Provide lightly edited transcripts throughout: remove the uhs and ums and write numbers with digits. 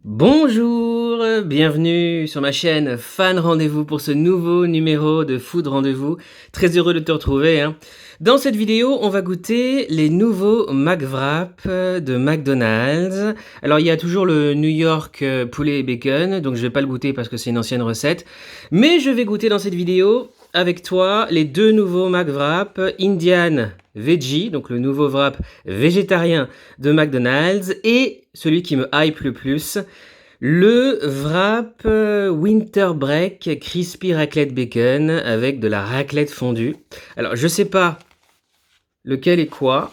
Bonjour, bienvenue sur ma chaîne Fan Rendez-vous pour ce nouveau numéro de Food Rendez-vous. Très heureux de te retrouver, hein. Dans cette vidéo, on va goûter les nouveaux McWrap de McDonald's. Alors, il y a toujours le New York poulet et bacon, donc je vais pas le goûter parce que c'est une ancienne recette. Mais je vais goûter dans cette vidéo avec toi les deux nouveaux McWrap Indian Veggie, donc le nouveau wrap végétarien de McDonald's, et celui qui me hype le plus, le wrap Winter Break Crispy Raclette Bacon avec de la raclette fondue. Alors, je sais pas lequel est quoi.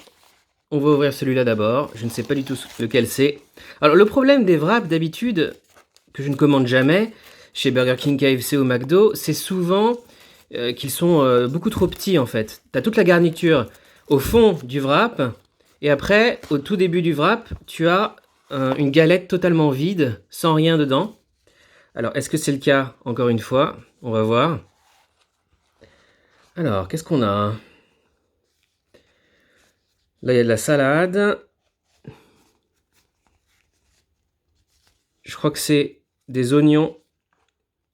On va ouvrir celui-là d'abord. Je ne sais pas du tout lequel c'est. Alors, le problème des wraps d'habitude, que je ne commande jamais, chez Burger King, KFC ou McDo, c'est souvent qu'ils sont beaucoup trop petits en fait. Tu as toute la garniture au fond du wrap, et après, au tout début du wrap, tu as une galette totalement vide, sans rien dedans. Alors, est-ce que c'est le cas? Encore une fois, on va voir. Alors, qu'est-ce qu'on a? Là, il y a de la salade. Je crois que c'est des oignons.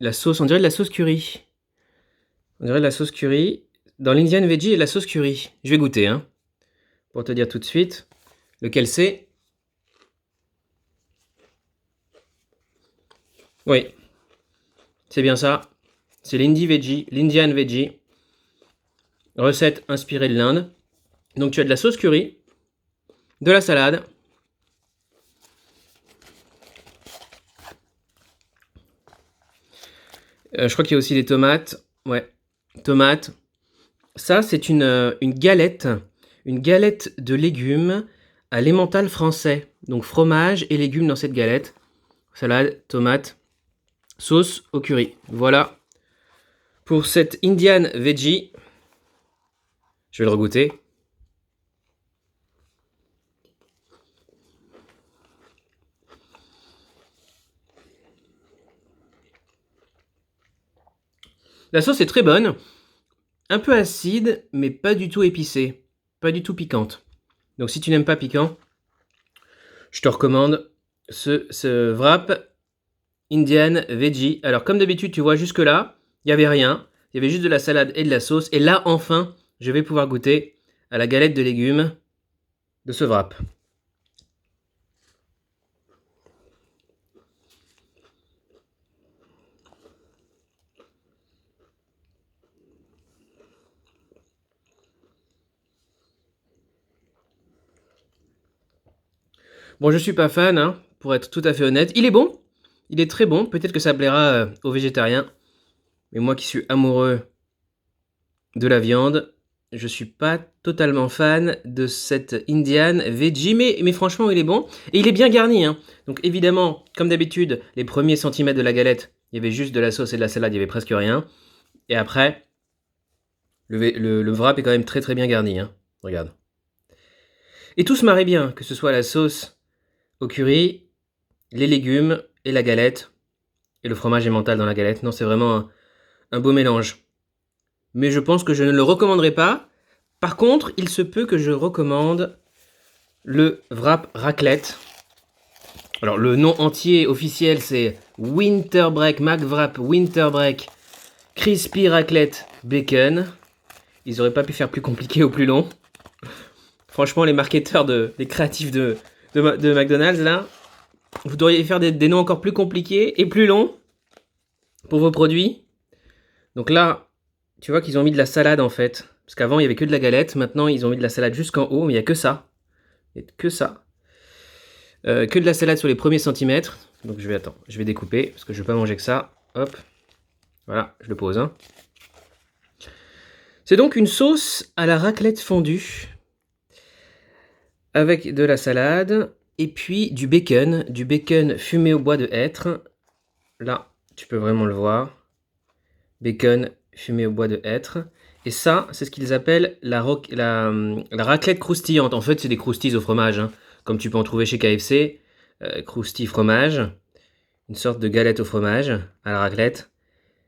La sauce, on dirait de la sauce curry. On dirait de la sauce curry. Dans l'Indian Veggie, il y a de la sauce curry. Je vais goûter, hein, pour te dire tout de suite lequel c'est. Oui, c'est bien ça. C'est l'Indian Veggie. Recette inspirée de l'Inde. Donc tu as de la sauce curry, de la salade. Je crois qu'il y a aussi des tomates. Ouais, tomates. Ça, c'est une galette de légumes à l'emmental français. Donc fromage et légumes dans cette galette. Salade, tomate, sauce au curry. Voilà pour cette Indian Veggie. Je vais le regoûter. La sauce est très bonne. Un peu acide, mais pas du tout épicée. Pas du tout piquante. Donc si tu n'aimes pas piquant, je te recommande ce wrap Indian Veggie. Alors comme d'habitude, tu vois jusque là, il n'y avait rien. Il y avait juste de la salade et de la sauce. Et là, enfin, je vais pouvoir goûter à la galette de légumes de ce wrap. Bon, je suis pas fan, hein, pour être tout à fait honnête. Il est bon, il est très bon. Peut-être que ça plaira aux végétariens. Mais moi qui suis amoureux de la viande, je suis pas totalement fan de cette Indian Veggie, mais franchement, il est bon. Et il est bien garni, hein. Donc évidemment, comme d'habitude, les premiers centimètres de la galette, il y avait juste de la sauce et de la salade, il y avait presque rien. Et après, le wrap est quand même très très bien garni, hein. Regarde. Et tout se marie bien, que ce soit la sauce au curry, les légumes et la galette. Et le fromage emmental dans la galette. Non, c'est vraiment un beau mélange. Mais je pense que je ne le recommanderai pas. Par contre, il se peut que je recommande le wrap raclette. Alors, le nom entier officiel, c'est Winter Break McWrap Winter Break Crispy Raclette Bacon. Ils n'auraient pas pu faire plus compliqué ou plus long. Franchement, les marketeurs, les créatifs de McDonald's, là, vous devriez faire des noms encore plus compliqués et plus longs pour vos produits. Donc là, tu vois qu'ils ont mis de la salade en fait. Parce qu'avant, il n'y avait que de la galette. Maintenant, ils ont mis de la salade jusqu'en haut, mais il n'y a que ça. Il n'y a que ça. Que de la salade sur les premiers centimètres. Donc je vais découper, parce que je ne vais pas manger que ça. Hop. Voilà, je le pose, hein. C'est donc une sauce à la raclette fondue. Avec de la salade. Et puis du bacon fumé au bois de hêtre. Là, tu peux vraiment le voir. Bacon fumé au bois de hêtre. Et ça, c'est ce qu'ils appellent la raclette croustillante. En fait, c'est des croustilles au fromage, hein, comme tu peux en trouver chez KFC. Croustille fromage. Une sorte de galette au fromage à la raclette.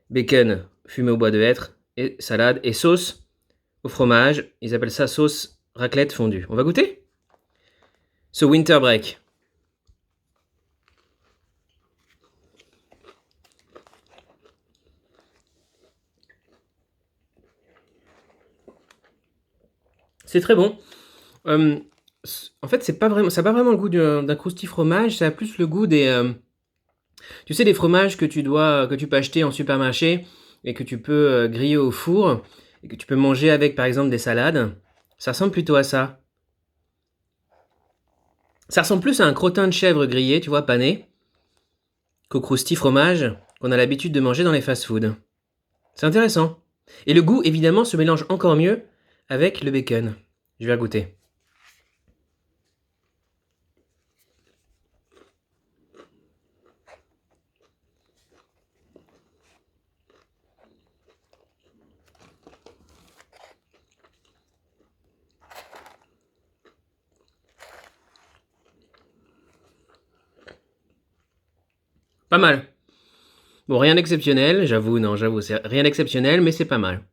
Bacon fumé au bois de hêtre. Et salade. Et sauce au fromage. Ils appellent ça sauce raclette fondue. On va goûter ce Winter Break. C'est très bon. En fait, ça n'a pas vraiment le goût d'un croustille fromage, ça a plus le goût des... tu sais, des fromages que tu peux acheter en supermarché et que tu peux griller au four et que tu peux manger avec, par exemple, des salades. Ça ressemble plutôt à ça. Ça ressemble plus à un crottin de chèvre grillé, tu vois, pané, qu'au croustille fromage qu'on a l'habitude de manger dans les fast-foods. C'est intéressant. Et le goût, évidemment, se mélange encore mieux avec le bacon. Je vais goûter. Pas mal. Bon, rien d'exceptionnel, j'avoue, c'est rien d'exceptionnel, mais c'est pas mal.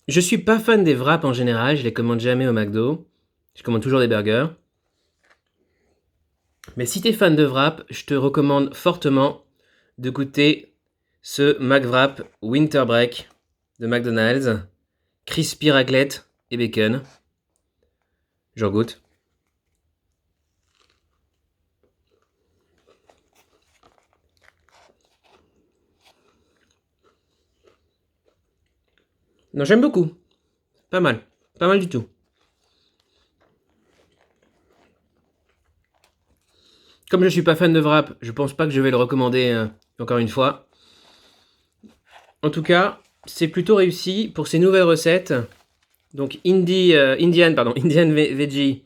Je suis pas fan des wraps en général, je les commande jamais au McDo. Je commande toujours des burgers. Mais si t'es fan de wrap, je te recommande fortement de goûter ce McWrap Winter Break de McDonald's. Crispy raclette et bacon. Je goûte. Non, j'aime beaucoup. Pas mal. Pas mal du tout. Comme je suis pas fan de wrap, je pense pas que je vais le recommander encore une fois. En tout cas, c'est plutôt réussi pour ces nouvelles recettes. Donc Indian Veggie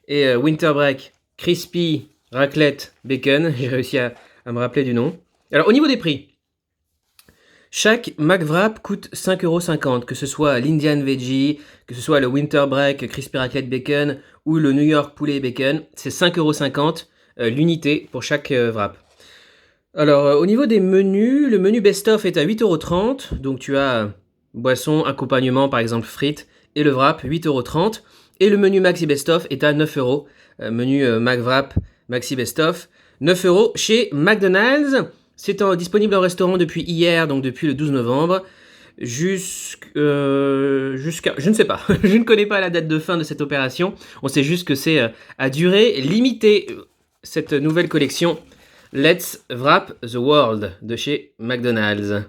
et Winter Break Crispy Raclette Bacon. J'ai réussi à me rappeler du nom. Alors au niveau des prix, chaque McWrap coûte 5,50€, que ce soit l'Indian Veggie, que ce soit le Winter Break Crispy Raclette Bacon ou le New York Poulet Bacon. C'est 5,50€ l'unité pour chaque wrap. Alors au niveau des menus, le menu best-of est à 8,30€. Donc tu as boisson, accompagnement par exemple frites et le wrap 8,30€. Et le menu Maxi Best-of est à 9€. Menu McWrap Maxi Best-of 9€ chez McDonald's. C'est disponible au restaurant depuis hier, donc depuis le 12 novembre, jusqu'à... je ne sais pas, je ne connais pas la date de fin de cette opération. On sait juste que c'est à durée limitée, cette nouvelle collection Let's Wrap the World de chez McDonald's.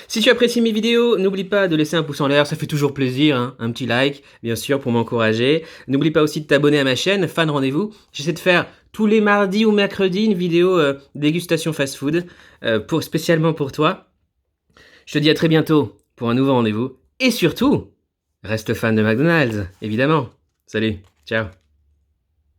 Si tu apprécies mes vidéos, n'oublie pas de laisser un pouce en l'air, ça fait toujours plaisir, hein, un petit like, bien sûr, pour m'encourager. N'oublie pas aussi de t'abonner à ma chaîne, Fan Rendez-vous. J'essaie de faire tous les mardis ou mercredis une vidéo dégustation fast-food, spécialement pour toi. Je te dis à très bientôt pour un nouveau rendez-vous. Et surtout, reste fan de McDonald's, évidemment. Salut, ciao.